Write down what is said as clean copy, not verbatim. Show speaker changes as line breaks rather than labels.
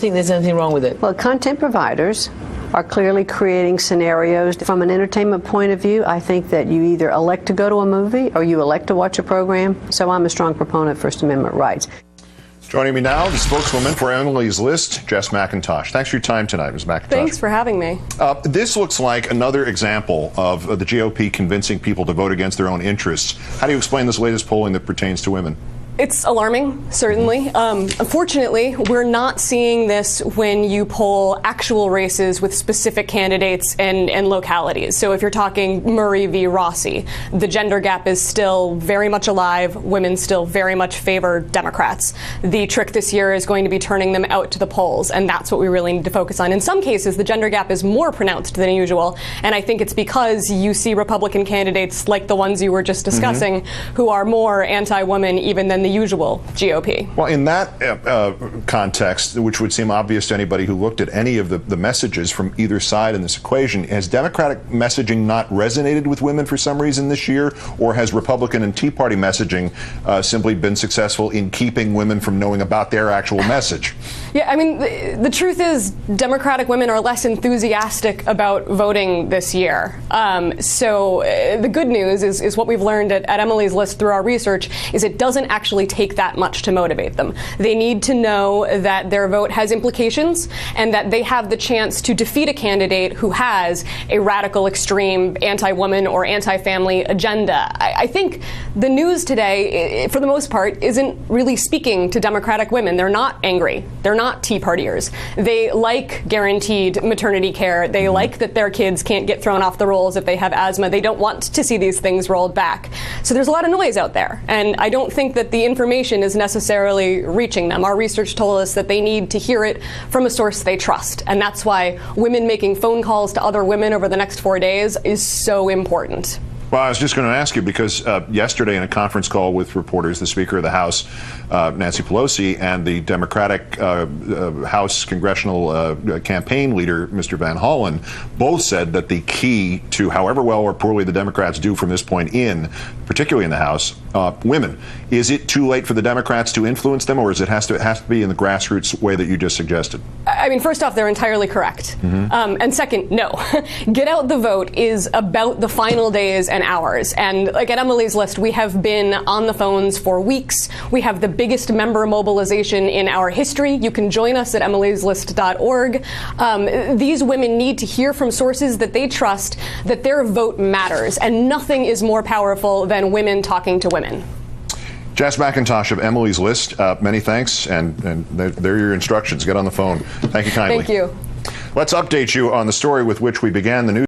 think there's anything wrong with it?
Well, content providers are clearly creating scenarios. From an entertainment point of view, I think that you either elect to go to a movie or you elect to watch a program. So I'm a strong proponent of First Amendment rights.
Joining me now, the spokeswoman for Emily's List, Jess McIntosh. Thanks for your time tonight, Ms. McIntosh.
Thanks for having me.
This looks like another example of the GOP convincing people to vote against their own interests. How do you explain this latest polling that pertains to women?
It's alarming, certainly. Unfortunately, we're not seeing this when you poll actual races with specific candidates and localities. So if you're talking Murray v. Rossi, the gender gap is still very much alive. Women still very much favor Democrats. The trick this year is going to be turning them out to the polls, and that's what we really need to focus on. In some cases, the gender gap is more pronounced than usual, and I think it's because you see Republican candidates like the ones you were just discussing who are more anti-women even than the usual GOP.
Well, in that context, which would seem obvious to anybody who looked at any of the messages from either side in this equation, has Democratic messaging not resonated with women for some reason this year, or has Republican and Tea Party messaging simply been successful in keeping women from knowing about their actual message?
Yeah, I mean, the truth is Democratic women are less enthusiastic about voting this year. So the good news is what we've learned at Emily's List through our research is it doesn't actually take that much to motivate them. They need to know that their vote has implications and that they have the chance to defeat a candidate who has a radical, extreme, anti-woman or anti-family agenda. I think the news today, for the most part, isn't really speaking to Democratic women. They're not angry. They're not Tea Partiers. They like guaranteed maternity care. They like that their kids can't get thrown off the rolls if they have asthma. They don't want to see these things rolled back. So there's a lot of noise out there, and I don't think that the information is necessarily reaching them. Our research told us that they need to hear it from a source they trust, and that's why women making phone calls to other women over the next 4 days is so important.
Well, I was just going to ask you because yesterday in a conference call with reporters, the Speaker of the House, Nancy Pelosi, and the Democratic House Congressional Campaign Leader, Mr. Van Hollen, both said that the key to however well or poorly the Democrats do from this point in, particularly in the House, women. Is it too late for the Democrats to influence them, or is it has to be in the grassroots way that you just suggested?
I mean, first off, they're entirely correct. And second, no. Get out the vote is about the final days and hours. And like at Emily's List, we have been on the phones for weeks. We have the biggest member mobilization in our history. You can join us at emilyslist.org. These women need to hear from sources that they trust that their vote matters. And nothing is more powerful than women talking to women.
Jess McIntosh of Emily's List, many thanks, and there are your instructions. Get on the phone. Thank you kindly.
Thank you.
Let's update you on the story with which we began the news.